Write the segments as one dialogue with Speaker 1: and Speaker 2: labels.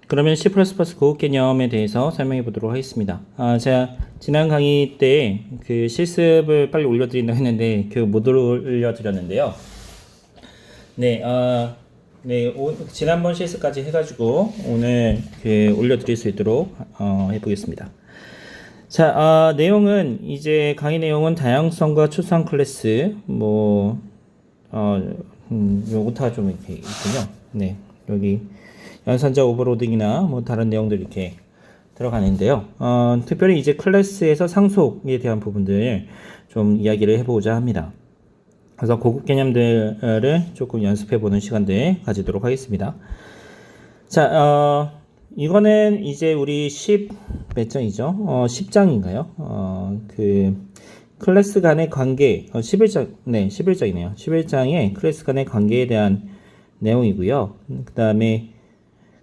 Speaker 1: 그러면 C++ 고급 개념에 대해서 설명해 보도록 하겠습니다. 제가 지난 강의 때 그 실습을 빨리 올려드린다고 했는데 못 올려드렸는데요. 네, 지난번 실습까지 해가지고 오늘 올려드릴 수 있도록 해보겠습니다. 자, 내용은 이제 강의 내용은 다양성과 추상 클래스 요거가 좀 이렇게 있군요. 네, 여기 연산자 오버로딩이나 다른 내용들 이렇게 들어가는데요. 특별히 이제 클래스에서 상속에 대한 부분들 좀 이야기를 해보고자 합니다. 그래서 고급 개념들을 조금 연습해보는 시간들 가지도록 하겠습니다. 자, 이거는 이제 우리 10몇 장이죠? 10장인가요? 클래스 간의 관계, 11장, 네, 11장이네요. 11장의 클래스 간의 관계에 대한 내용이고요. 그 다음에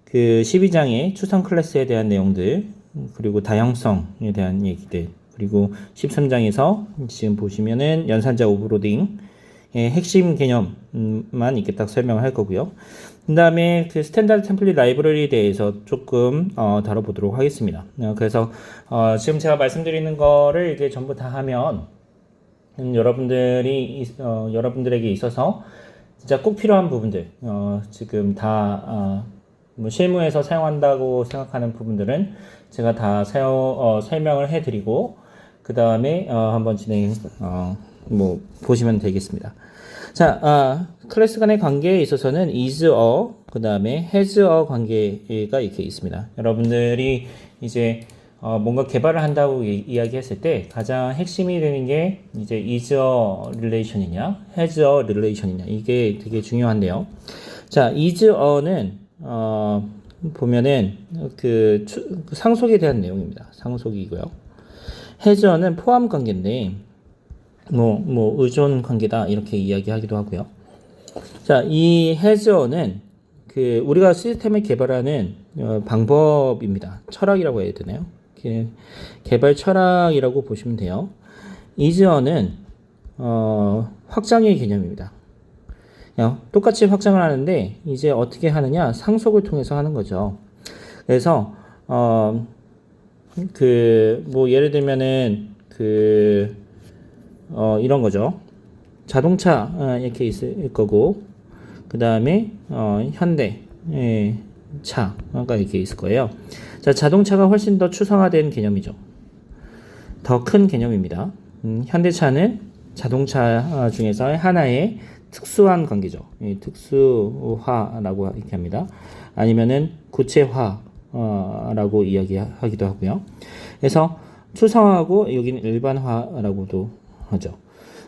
Speaker 1: 12장의 추상 클래스에 대한 내용들, 그리고 다양성에 대한 얘기들, 그리고 13장에서 지금 보시면은 연산자 오버로딩의 핵심 개념만 이렇게 딱 설명을 할 거고요. 그 다음에 스탠다드 템플릿 라이브러리에 대해서 조금 다뤄보도록 하겠습니다. 그래서 지금 제가 말씀드리는 거를 이게 전부 다 하면 여러분들에게 있어서 진짜 꼭 필요한 부분들, 지금 다 실무에서 사용한다고 생각하는 부분들은 제가 다 설명을 해드리고 그 다음에 한번 보시면 되겠습니다. 자, 클래스 간의 관계에 있어서는 is, 그 다음에 has, 관계가 이렇게 있습니다. 여러분들이 이제 뭔가 개발을 한다고 이야기했을 때 가장 핵심이 되는 게 이제 is relation이냐, has relation이냐, 이게 되게 중요한데요. 자, is는 보면은 상속에 대한 내용입니다. 상속이고요. has는 포함 관계인데 의존 관계다 이렇게 이야기하기도 하고요. 자, 이 has는 우리가 시스템을 개발하는 방법입니다. 철학이라고 해야 되나요? 개발 철학이라고 보시면 돼요. is는 확장의 개념입니다. 똑같이 확장을 하는데 이제 어떻게 하느냐, 상속을 통해서 하는 거죠. 그래서 예를 들면은 이런 거죠. 자동차 이렇게 있을 거고, 그 다음에 현대 차가 이렇게 있을 거예요. 자, 자동차가 훨씬 더 추상화된 개념이죠. 더 큰 개념입니다. 현대차는 자동차 중에서 하나의 특수한 관계죠. 특수화라고 이렇게 합니다. 아니면은 구체화라고 이야기하기도 하고요. 그래서 추상화하고 여기는 일반화라고도 하죠.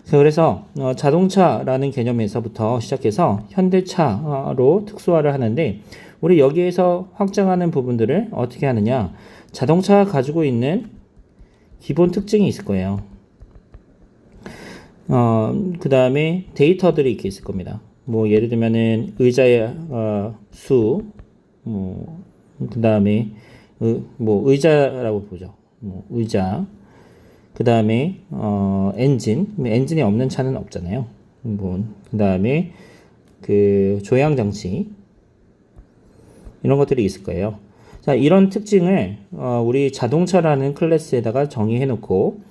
Speaker 1: 그래서 자동차라는 개념에서부터 시작해서 현대차로 특수화를 하는데, 우리 여기에서 확장하는 부분들을 어떻게 하느냐, 자동차가 가지고 있는 기본 특징이 있을 거예요. 그 다음에 데이터들이 이렇게 있을 겁니다. 예를 들면은 의자의 수, 그 다음에 의자라고 보죠. 의자. 그 다음에 엔진이 없는 차는 없잖아요. 그 다음에 조향 장치, 이런 것들이 있을 거예요. 자, 이런 특징을 우리 자동차라는 클래스에다가 정의해 놓고,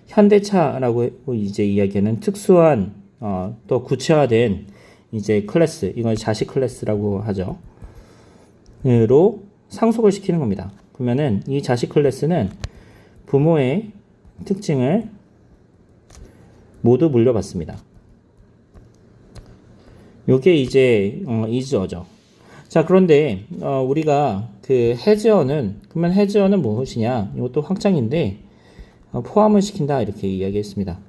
Speaker 1: 현대차라고 이제 이야기하는 특수한 또 구체화된 이제 클래스, 이걸 자식 클래스라고 하죠. 로 상속을 시키는 겁니다. 그러면은 이 자식 클래스는 부모의 특징을 모두 물려받습니다. 요게 이제 is죠. 자, 그런데 우리가 has는, 그러면 has는 무엇이냐? 이것도 확장인데 포함을 시킨다 이렇게 이야기했습니다.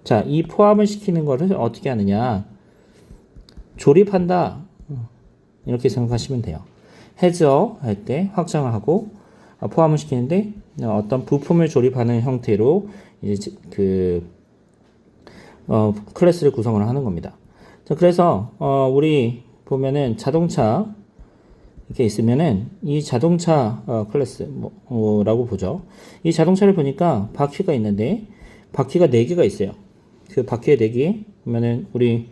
Speaker 1: 자, 이 포함을 시키는 것을 어떻게 하느냐, 조립한다 이렇게 생각하시면 돼요. has 할 때 확장을 하고 포함을 시키는데 어떤 부품을 조립하는 형태로 이제 클래스를 구성을 하는 겁니다. 자, 그래서 우리 보면은 자동차 이렇게 있으면은 이 자동차 클래스라고 보죠. 이 자동차를 보니까 바퀴가 있는데 바퀴가 4개가 있어요. 그 바퀴에 4개 그러면은 우리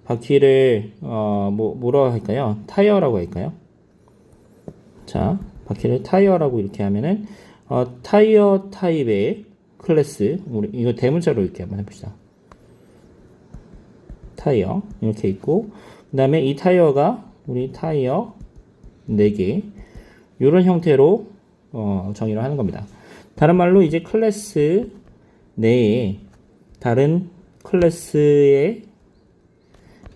Speaker 1: 바퀴를 뭐라고 할까요? 타이어라고 할까요? 자, 바퀴를 타이어라고 이렇게 하면은 타이어 타입의 클래스, 우리 이거 대문자로 이렇게 한번 해봅시다. 타이어 이렇게 있고, 그 다음에 이 타이어가 우리 타이어 4개 이런 형태로 정의를 하는 겁니다. 다른 말로 이제 클래스 내에 다른 클래스의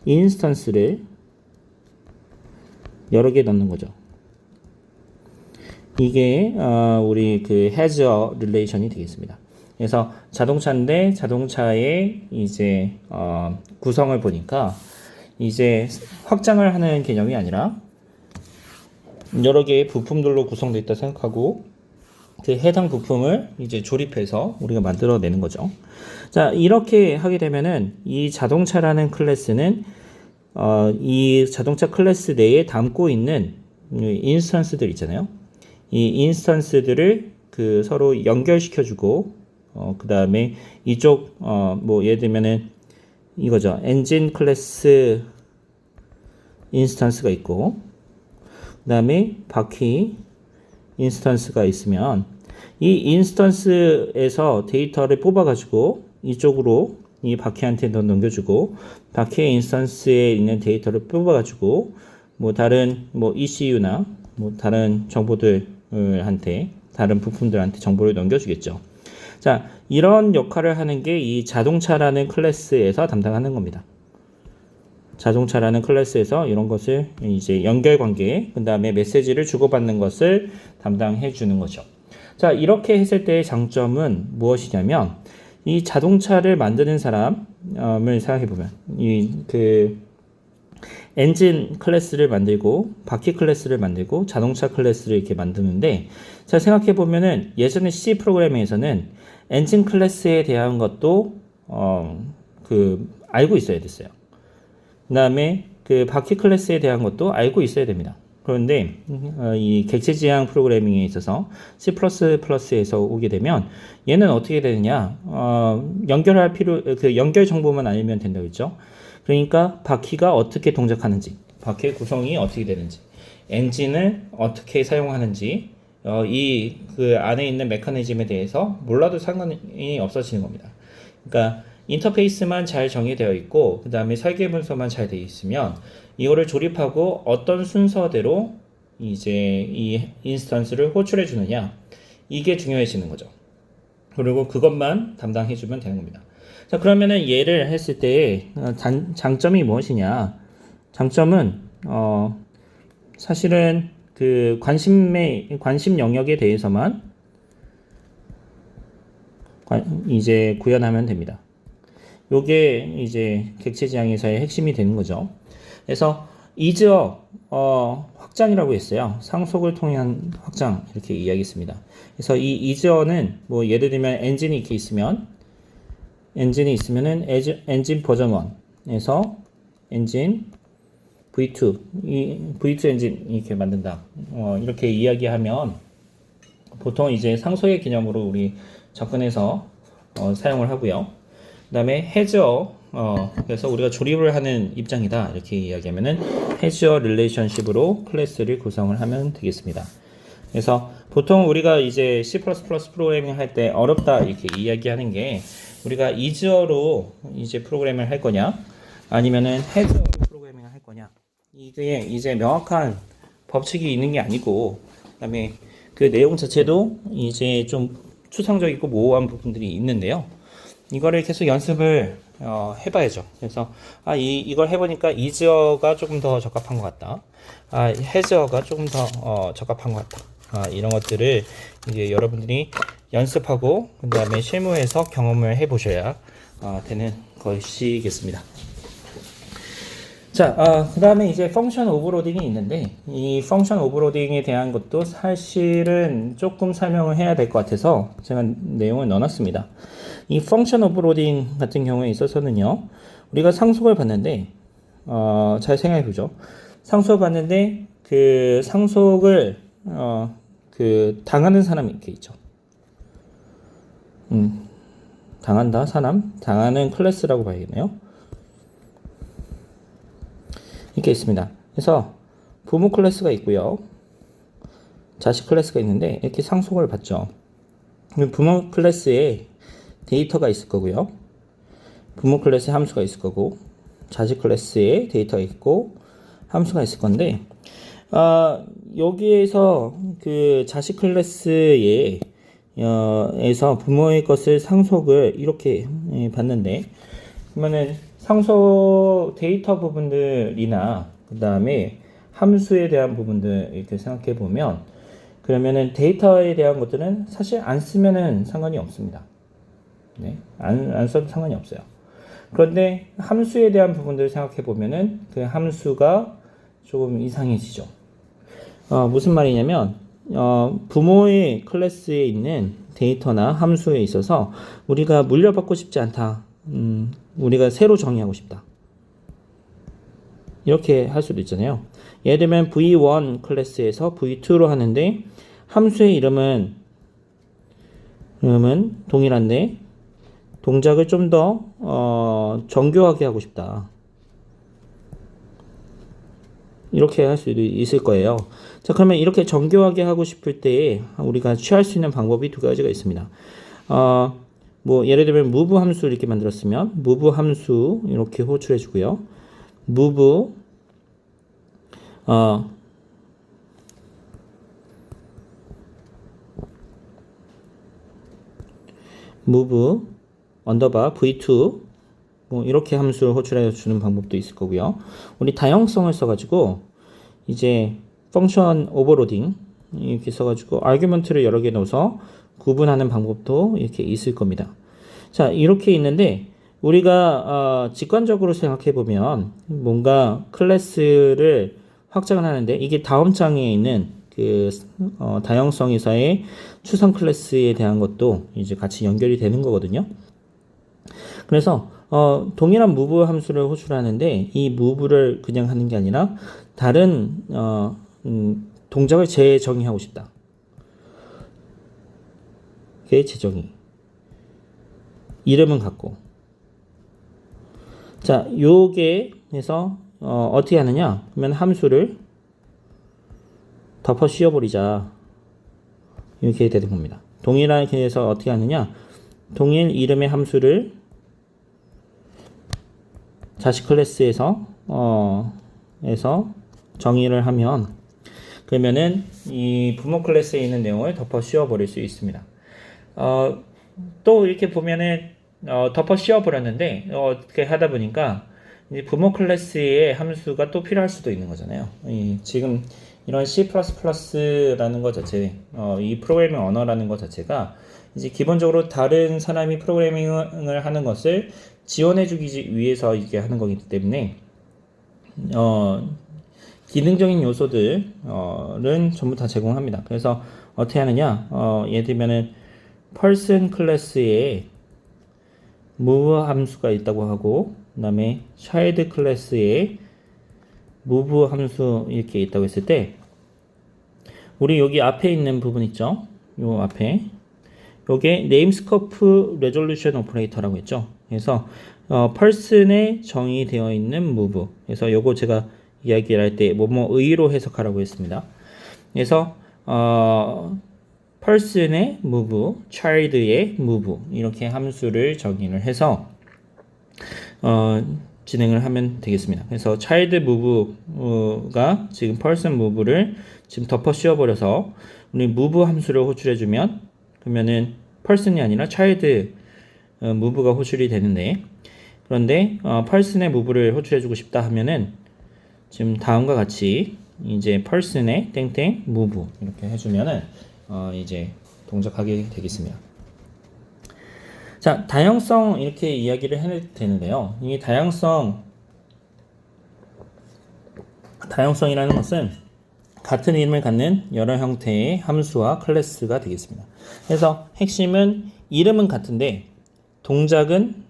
Speaker 1: 인스턴스를 여러 개 넣는 거죠. 이게 우리 그 has a relation이 되겠습니다. 그래서 자동차인데 자동차의 이제 구성을 보니까 이제 확장을 하는 개념이 아니라 여러 개의 부품들로 구성되어 있다 생각하고 그 해당 부품을 이제 조립해서 우리가 만들어내는 거죠. 자, 이렇게 하게 되면은 이 자동차라는 클래스는 이 자동차 클래스 내에 담고 있는 인스턴스들 있잖아요. 이 인스턴스들을 그 서로 연결시켜주고 그 다음에 이쪽 뭐 예를 들면은 이거죠. 엔진 클래스 인스턴스가 있고 그 다음에 바퀴 인스턴스가 있으면 이 인스턴스에서 데이터를 뽑아가지고 이쪽으로 이 바퀴한테 넘겨주고 바퀴의 인스턴스에 있는 데이터를 뽑아가지고 뭐 다른 뭐 ECU나 뭐 다른 정보들한테 다른 부품들한테 정보를 넘겨주겠죠. 자, 이런 역할을 하는 게 이 자동차라는 클래스에서 담당하는 겁니다. 자동차라는 클래스에서 이런 것을 이제 연결관계, 그 다음에 메시지를 주고받는 것을 담당해 주는 거죠. 자, 이렇게 했을 때의 장점은 무엇이냐면, 이 자동차를 만드는 사람을 생각해 보면, 엔진 클래스를 만들고, 바퀴 클래스를 만들고, 자동차 클래스를 이렇게 만드는데, 자, 생각해 보면은 예전에 C 프로그래밍에서는 엔진 클래스에 대한 것도, 알고 있어야 됐어요. 그 다음에 그 바퀴 클래스에 대한 것도 알고 있어야 됩니다. 그런데 이 객체지향 프로그래밍에 있어서 C++에서 오게 되면 얘는 어떻게 되느냐? 연결할 연결 정보만 알면 된다고 했죠. 그러니까 바퀴가 어떻게 동작하는지, 바퀴의 구성이 어떻게 되는지, 엔진을 어떻게 사용하는지, 이 그 안에 있는 메커니즘에 대해서 몰라도 상관이 없어지는 겁니다. 그러니까 인터페이스만 잘 정의되어 있고 그 다음에 설계 문서만 잘 되어 있으면 이거를 조립하고 어떤 순서대로 이제 이 인스턴스를 호출해 주느냐, 이게 중요해지는 거죠. 그리고 그것만 담당해 주면 되는 겁니다. 자, 그러면은 얘를 했을 때 장점이 무엇이냐? 장점은 사실은 그 관심 영역에 대해서만 이제 구현하면 됩니다. 요게 이제 객체지향에서의 핵심이 되는 거죠. 그래서 이즈어 확장이라고 했어요. 상속을 통한 확장 이렇게 이야기했습니다. 그래서 이 이즈어는 뭐 예를 들면 엔진이 이렇게 있으면 엔진 버전 1에서 엔진 V2 이 V2 엔진 이렇게 만든다. 이렇게 이야기하면 보통 이제 상속의 개념으로 우리 접근해서 사용을 하고요. 그 다음에 해저 그래서 우리가 조립을 하는 입장이다 이렇게 이야기하면은 해저 릴레이션십으로 클래스를 구성을 하면 되겠습니다. 그래서 보통 우리가 이제 C++ 프로그래밍 할 때 어렵다 이렇게 이야기하는 게 우리가 이즈어로 이제 프로그래밍을 할 거냐 아니면은 해저로 프로그래밍을 할 거냐, 이게 이제 명확한 법칙이 있는 게 아니고 그다음에 그 내용 자체도 이제 좀 추상적이고 모호한 부분들이 있는데요. 이거를 계속 연습을 해봐야죠. 그래서 이걸 해보니까 이즈어가 조금 더 적합한 것 같다. 해저가 조금 더 적합한 것 같다. 이런 것들을 이제 여러분들이 연습하고 그 다음에 실무에서 경험을 해보셔야 되는 것이겠습니다. 자, 그 다음에 이제 펑션 오버로딩이 있는데, 이 펑션 오버로딩에 대한 것도 사실은 조금 설명을 해야 될 것 같아서 제가 내용을 넣어놨습니다. 이 펑션 오버로딩 같은 경우에 있어서는요, 우리가 상속을 받는데, 잘 생각해 보죠. 상속을 받는데, 그 상속을, 당하는 사람이 이렇게 있죠. 당한다, 사람, 당하는 클래스라고 봐야겠네요. 이렇게 있습니다. 그래서 부모 클래스가 있고요. 자식 클래스가 있는데 이렇게 상속을 받죠. 부모 클래스에 데이터가 있을 거고요. 부모 클래스에 함수가 있을 거고 자식 클래스에 데이터가 있고 함수가 있을 건데 여기에서 그 자식 클래스에 에서 부모의 것을 상속을 이렇게 받는데 그러면은 상속 데이터 부분들이나 그 다음에 함수에 대한 부분들 이렇게 생각해 보면 그러면은 데이터에 대한 것들은 사실 안 쓰면은 상관이 없습니다. 네, 안 써도 상관이 없어요. 그런데 함수에 대한 부분들을 생각해 보면은 그 함수가 조금 이상해지죠. 무슨 말이냐면 부모의 클래스에 있는 데이터나 함수에 있어서 우리가 물려받고 싶지 않다. 우리가 새로 정의하고 싶다. 이렇게 할 수도 있잖아요. 예를 들면 V1 클래스에서 V2로 하는데 함수의 이름은 동일한데 동작을 좀 더 정교하게 하고 싶다. 이렇게 할 수도 있을 거예요. 자, 그러면 이렇게 정교하게 하고 싶을 때 우리가 취할 수 있는 방법이 두 가지가 있습니다. 뭐 예를 들면 move 함수 이렇게 만들었으면 move 함수 이렇게 호출해 주고요. move 언더바 v2 뭐 이렇게 함수를 호출해 주는 방법도 있을 거고요. 우리 다형성을 써가지고 이제 펑션 오버로딩 이렇게 써가지고 아규먼트를 여러 개 넣어서 구분하는 방법도 이렇게 있을 겁니다. 자, 이렇게 있는데 우리가 직관적으로 생각해 보면 뭔가 클래스를 확장을 하는데 이게 다음 장에 있는 그 다형성에서의 추상 클래스에 대한 것도 이제 같이 연결이 되는 거거든요. 그래서 동일한 move 함수를 호출하는데 이 move를 그냥 하는 게 아니라 다른 동작을 재정의하고 싶다. 그게 재정의. 이름은 같고. 자, 요게 해서 어떻게 하느냐? 그러면 함수를 덮어 씌워버리자. 이렇게 되는 겁니다. 동일한 해서 어떻게 하느냐? 동일 이름의 함수를 자식 클래스에서 정의를 하면 그러면은 이 부모 클래스에 있는 내용을 덮어 씌워 버릴 수 있습니다. 또 이렇게 보면은 덮어 씌워 버렸는데 어떻게 하다 보니까 이제 부모 클래스의 함수가 또 필요할 수도 있는 거잖아요. 지금 이런 C++라는 것 자체, 이 프로그래밍 언어라는 것 자체가 이제 기본적으로 다른 사람이 프로그래밍을 하는 것을 지원해주기 위해서 이게 하는 거기 때문에 기능적인 요소들은 전부 다 제공합니다. 그래서 어떻게 하느냐? 예를 들면은 person 클래스에 move 함수가 있다고 하고, 그다음에 child 클래스에 move 함수 이렇게 있다고 했을 때, 우리 여기 앞에 있는 부분 있죠? 요 앞에 요게 네임스코프 레졸루션 오퍼레이터라고 했죠. 그래서 person에 정의되어 있는 move. 그래서 요거 제가 이야기를 할 때 뭐뭐의로 해석하라고 했습니다. 그래서 person의 move, child의 move 이렇게 함수를 정의를 해서 진행을 하면 되겠습니다. 그래서 child move가 지금 person move를 지금 덮어 씌워버려서 우리 move 함수를 호출해주면 그러면은 person이 아니라 child move가 호출이 되는데 그런데 person의 move를 호출해주고 싶다 하면은 지금 다음과 같이 이제 person의 땡땡 move 이렇게 해주면은 이제 동작하게 되겠습니다. 자, 다양성 이렇게 이야기를 해도 되는데요. 이 다양성이라는 것은 같은 이름을 갖는 여러 형태의 함수와 클래스가 되겠습니다. 그래서 핵심은 이름은 같은데 동작은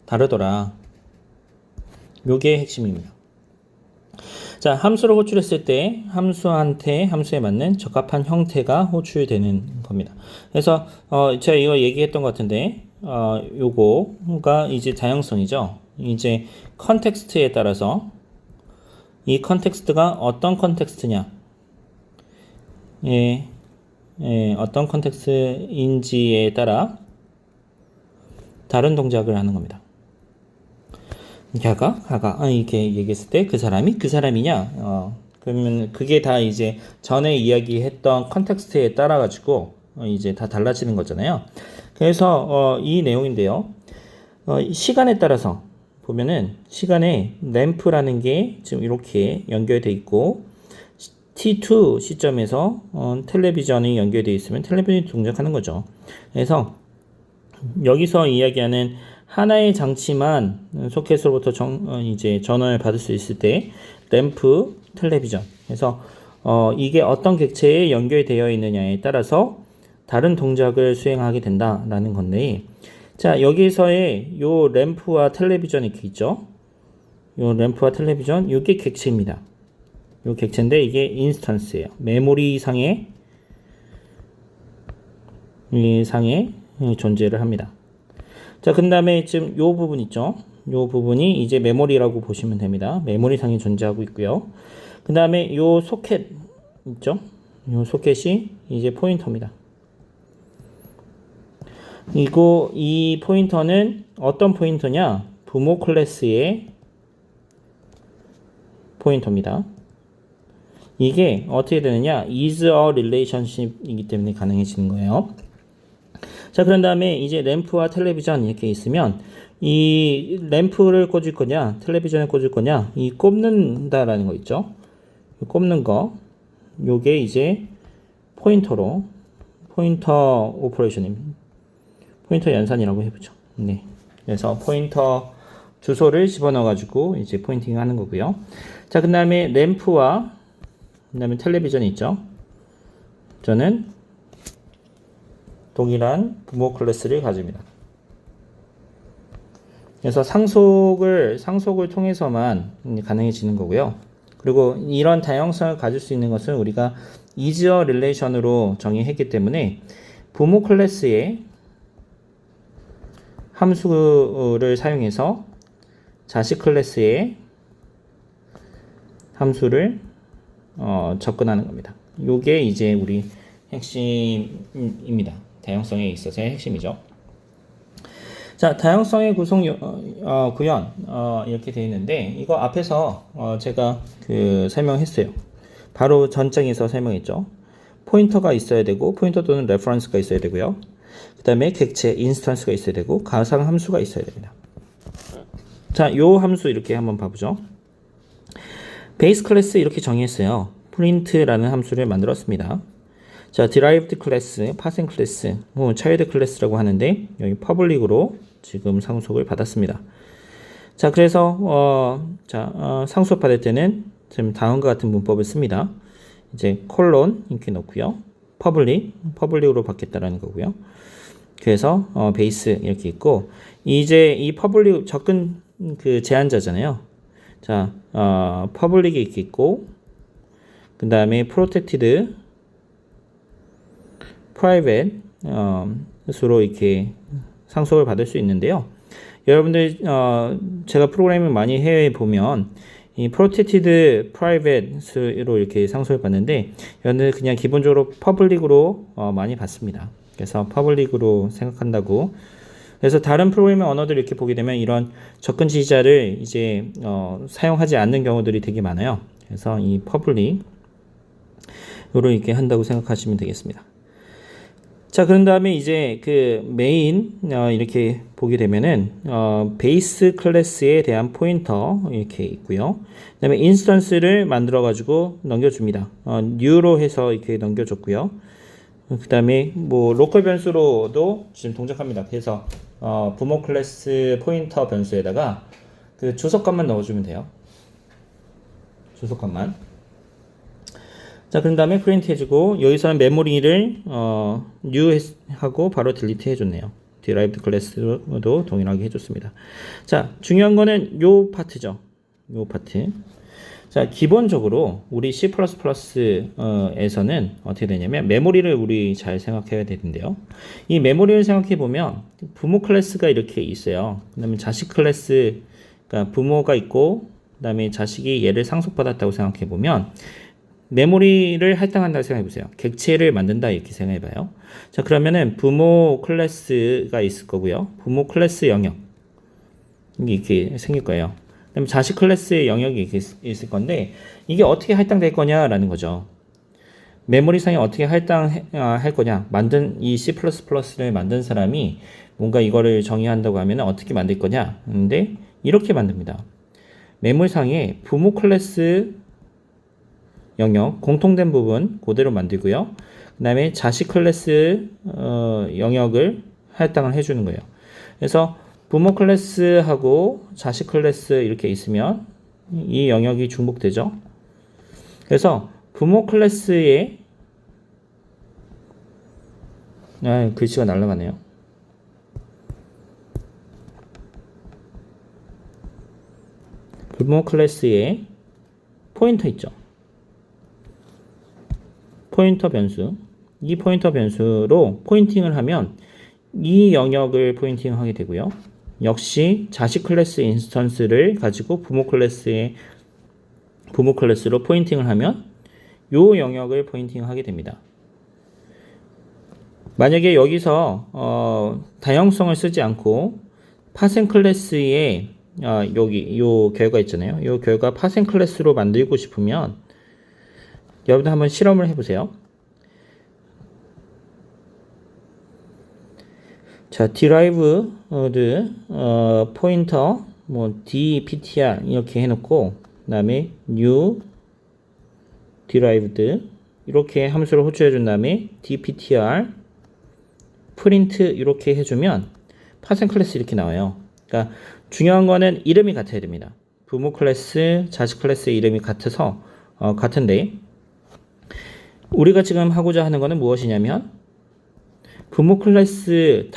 Speaker 1: 다르더라. 요게 핵심입니다. 자, 함수를 호출했을 때 함수에 맞는 적합한 형태가 호출되는 겁니다. 그래서 제가 이거 얘기했던 것 같은데 요거가 이제 다양성이죠. 이제 컨텍스트에 따라서 이 컨텍스트가 어떤 컨텍스트냐, 어떤 컨텍스트인지에 따라 다른 동작을 하는 겁니다. 가가 이렇게 얘기했을 때 그 사람이 그 사람이냐, 그러면 그게 다 이제 전에 이야기했던 컨텍스트에 따라 가지고 이제 다 달라지는 거잖아요. 그래서 이 내용인데요. 시간에 따라서 보면은 시간에 램프라는 게 지금 이렇게 연결돼 있고 T2 시점에서 텔레비전이 연결되어 있으면 텔레비전이 동작하는 거죠. 그래서 여기서 이야기하는 하나의 장치만 소켓으로부터 이제 전원을 받을 수 있을 때 램프, 텔레비전. 그래서 이게 어떤 객체에 연결되어 있느냐에 따라서 다른 동작을 수행하게 된다라는 건데, 자 여기서의 요 램프와 텔레비전 이렇게 있죠. 요 램프와 텔레비전 이게 객체입니다. 요 객체인데 이게 인스턴스예요. 메모리 상에 존재를 합니다. 자, 그 다음에 지금 요 부분 있죠. 요 부분이 이제 메모리라고 보시면 됩니다. 메모리 상에 존재하고 있고요. 그 다음에 요 소켓 있죠. 요 소켓이 이제 포인터입니다. 이 포인터는 어떤 포인터냐? 부모 클래스의 포인터입니다. 이게 어떻게 되느냐? is a relationship이기 때문에 가능해지는 거예요. 자, 그런 다음에 이제 램프와 텔레비전 이렇게 있으면 이 램프를 꽂을 거냐, 텔레비전을 꽂을 거냐, 이 꼽는다라는 거 있죠. 꼽는 거, 요게 이제 포인터 오퍼레이션입니다. 포인터 연산이라고 해보죠. 네. 그래서 포인터 주소를 집어넣어가지고 이제 포인팅 하는 거고요. 자, 그 다음에 램프와 그 다음에 텔레비전이 있죠. 저는 동일한 부모 클래스를 가집니다. 그래서 상속을 통해서만 가능해지는 거고요. 그리고 이런 다양성을 가질 수 있는 것은 우리가 is a relation으로 정의했기 때문에 부모 클래스의 함수를 사용해서 자식 클래스의 함수를 접근하는 겁니다. 요게 이제 우리 핵심입니다. 다양성에 있어서의 핵심이죠. 자, 다양성의 구성 구현 이렇게 되어 있는데 이거 앞에서 제가 설명했어요. 바로 전장에서 설명했죠. 포인터가 있어야 되고 포인터 또는 레퍼런스가 있어야 되고요. 그 다음에 객체 인스턴스가 있어야 되고 가상 함수가 있어야 됩니다. 자, 요 함수 이렇게 한번 봐보죠. 베이스 클래스 이렇게 정의했어요. print라는 함수를 만들었습니다. 자, derived 클래스, passing 클래스, child 클래스라고 하는데 여기 public으로 지금 상속을 받았습니다. 자, 그래서 상속 받을 때는 다음과 같은 문법을 씁니다. 이제 콜론 이렇게 넣고요. public으로 받겠다라는 거고요. 그래서 베이스 이렇게 있고 이제 이 public 접근 제한자잖아요. 자, public이 이렇게 있고 그 다음에 protected, private 수로 이렇게 상속을 받을 수 있는데요. 여러분들 제가 프로그래밍을 많이 해 보면 이 protected, private로 이렇게 상속을 받는데 여러분들 그냥 기본적으로 public으로 많이 받습니다. 그래서 public으로 생각한다고. 그래서 다른 프로그래밍 언어들 이렇게 보게 되면 이런 접근 지시자를 이제 사용하지 않는 경우들이 되게 많아요. 그래서 이 public으로 이렇게 한다고 생각하시면 되겠습니다. 자, 그런 다음에 이제 메인 이렇게 보게 되면은 베이스 클래스에 대한 포인터 이렇게 있고요. 그다음에 인스턴스를 만들어 가지고 넘겨줍니다. new로 해서 이렇게 넘겨줬고요. 그다음에 뭐 로컬 변수로도 지금 동작합니다. 그래서 부모 클래스 포인터 변수에다가 주소값만 넣어주면 돼요. 주소값만. 자, 그런 다음에 프린트 해주고 여기서는 메모리를 new 하고 바로 딜리트 해줬네요. derived class도 동일하게 해줬습니다. 자, 중요한 거는 파트죠. 요 파트. 자, 기본적으로 우리 C++에서는 어떻게 되냐면 메모리를 우리 잘 생각해야 되는데요. 이 메모리를 생각해 보면 부모 클래스가 이렇게 있어요. 그다음에 자식 클래스 그러니까 부모가 있고 그다음에 자식이 얘를 상속받았다고 생각해 보면 메모리를 할당한다고 생각해 보세요. 객체를 만든다 이렇게 생각해 봐요. 자, 그러면은 부모 클래스가 있을 거고요. 부모 클래스 영역 이렇게 생길 거예요. 그다음에 자식 클래스의 영역이 이렇게 있을 건데 이게 어떻게 할당될 거냐라는 거죠. 메모리상에 어떻게 할당할 거냐. 이 C++를 만든 사람이 뭔가 이거를 정의한다고 하면 어떻게 만들 거냐. 근데 이렇게 만듭니다. 메모리상에 부모 클래스 영역, 공통된 부분 그대로 만들고요. 그 다음에 자식 클래스 영역을 할당을 해주는 거예요. 그래서 부모 클래스하고 자식 클래스 이렇게 있으면 이 영역이 중복되죠. 그래서 부모 클래스에 글씨가 날아가네요. 부모 클래스에 포인터 있죠. 포인터 변수. 이 포인터 변수로 포인팅을 하면 이 영역을 포인팅하게 되고요. 역시 자식 클래스 인스턴스를 가지고 부모 클래스로 포인팅을 하면 이 영역을 포인팅하게 됩니다. 만약에 여기서 다형성을 쓰지 않고 파생 클래스에 여기 요 결과 있잖아요. 요 결과 파생 클래스로 만들고 싶으면 여러분들 한번 실험을 해보세요. 자, derived 포인터 dptr 이렇게 해놓고 그다음에 new derived 이렇게 함수를 호출해 준 다음에 dptr print 이렇게 해주면 파생 클래스 이렇게 나와요. 그러니까 중요한 거는 이름이 같아야 됩니다. 부모 클래스, 자식 클래스의 이름이 같아서 같은데 우리가 지금 하고자 하는 거는 무엇이냐면 부모 클래스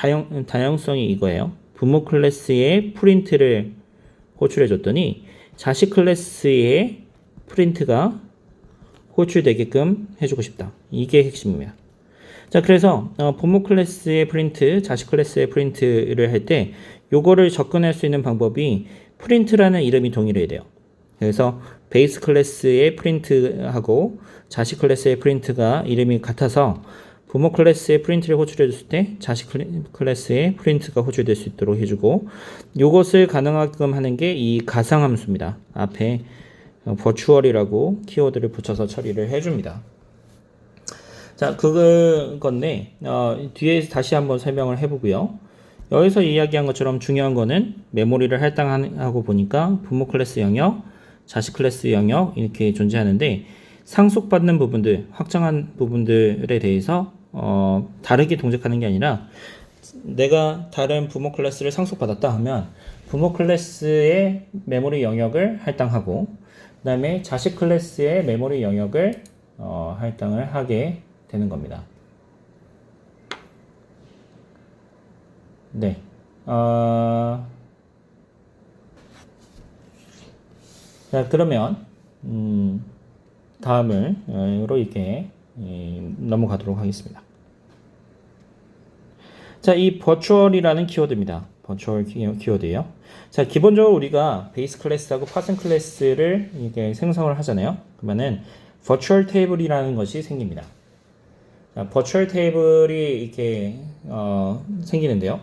Speaker 1: 다양성이 이거예요. 부모 클래스의 프린트를 호출해 줬더니 자식 클래스의 프린트가 호출되게끔 해주고 싶다. 이게 핵심입니다. 자, 그래서 부모 클래스의 프린트, 자식 클래스의 프린트를 할 때 요거를 접근할 수 있는 방법이 프린트라는 이름이 동일해야 돼요. 그래서 베이스 클래스의 프린트하고 자식 클래스의 프린트가 이름이 같아서 부모 클래스의 프린트를 호출해 줬을 때 자식 클래스의 프린트가 호출될 수 있도록 해주고 요것을 가능하게끔 하는 게 이 가상함수입니다. 앞에 virtual이라고 키워드를 붙여서 처리를 해줍니다. 자, 그건데 뒤에 다시 한번 설명을 해보고요. 여기서 이야기한 것처럼 중요한 거는 메모리를 할당하고 보니까 부모 클래스 영역, 자식 클래스 영역 이렇게 존재하는데 상속받는 부분들, 확정한 부분들에 대해서 다르게 동작하는 게 아니라 내가 다른 부모 클래스를 상속받았다 하면 부모 클래스의 메모리 영역을 할당하고 그 다음에 자식 클래스의 메모리 영역을 할당을 하게 되는 겁니다. 네. 자, 그러면 다음으로 이렇게 넘어가도록 하겠습니다. 자, 이 virtual이라는 키워드입니다. virtual 키워드예요. 자, 기본적으로 우리가 베이스 클래스하고 파생 클래스를 이렇게 생성을 하잖아요. 그러면은 virtual table이라는 것이 생깁니다. 자, virtual table이 이렇게 생기는데요.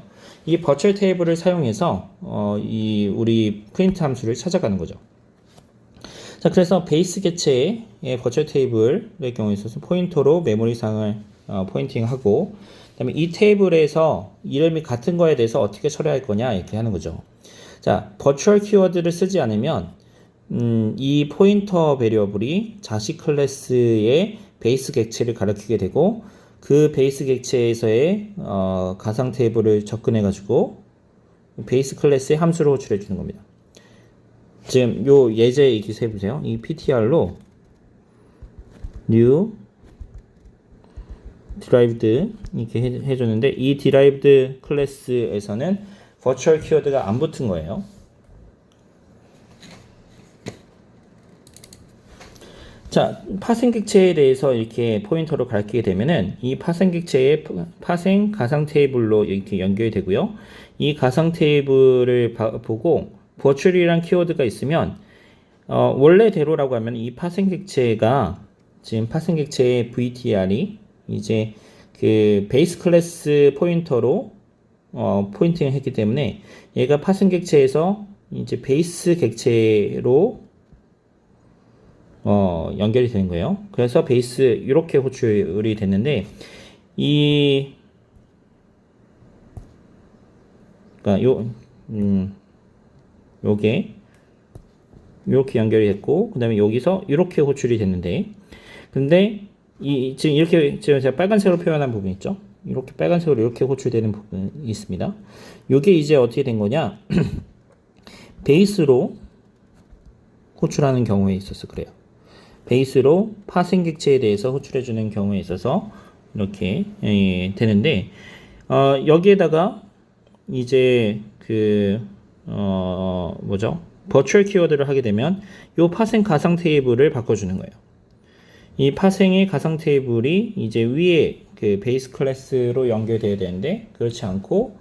Speaker 1: 이 virtual table을 사용해서 이 우리 프린트 함수를 찾아가는 거죠. 자, 그래서 베이스 객체의 virtual table의 경우에 있어서 포인터로 메모리상을 포인팅하고 그다음에 이 테이블에서 이름이 같은 거에 대해서 어떻게 처리할 거냐 이렇게 하는 거죠. 자, virtual 키워드를 쓰지 않으면 이 포인터 베리어블이 자식 클래스의 베이스 객체를 가리키게 되고 그 베이스 객체에서의 가상 테이블을 접근해 가지고 베이스 클래스의 함수를 호출해 주는 겁니다. 지금 요 예제 이렇게 해보세요. 이 ptr로 new derived 이렇게 해줬는데 이 derived 클래스에서는 virtual 키워드가 안 붙은 거예요. 자, 파생 객체에 대해서 이렇게 포인터로 가리키게 되면은 이 파생 객체의 파생 가상 테이블로 이렇게 연결이 되고요. 이 가상 테이블을 보고 virtual이란 키워드가 있으면 원래대로라고 하면 이 파생 객체가 지금 파생 객체의 VTR이 이제 그 베이스 클래스 포인터로 포인팅을 했기 때문에 얘가 파생 객체에서 이제 베이스 객체로 연결이 되는 거예요. 그래서 베이스 이렇게 호출이 됐는데 그러니까 요게 이렇게 연결이 됐고, 그 다음에 여기서 이렇게 호출이 됐는데, 근데 지금 이렇게 제가 빨간색으로 표현한 부분 있죠? 이렇게 빨간색으로 이렇게 호출되는 부분이 있습니다. 요게 이제 어떻게 된 거냐? 베이스로 호출하는 경우에 있어서 그래요. 베이스로 파생 객체에 대해서 호출해주는 경우에 있어서 이렇게 되는데, 여기에다가 이제 버추얼 키워드를 하게 되면 이 파생 가상 테이블을 바꿔주는 거예요. 이 파생의 가상 테이블이 이제 위에 그 베이스 클래스로 연결되어야 되는데 그렇지 않고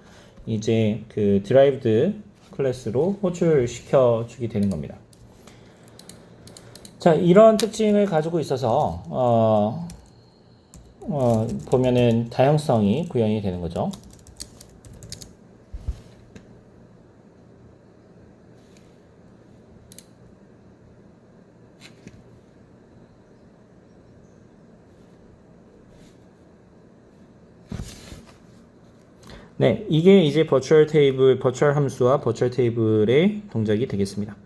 Speaker 1: 이제 그 드라이브드 클래스로 호출시켜 주게 되는 겁니다. 자, 이런 특징을 가지고 있어서 보면은 다양성이 구현이 되는 거죠. 네, 이게 이제 버추얼 함수와 버추얼 테이블의 동작이 되겠습니다.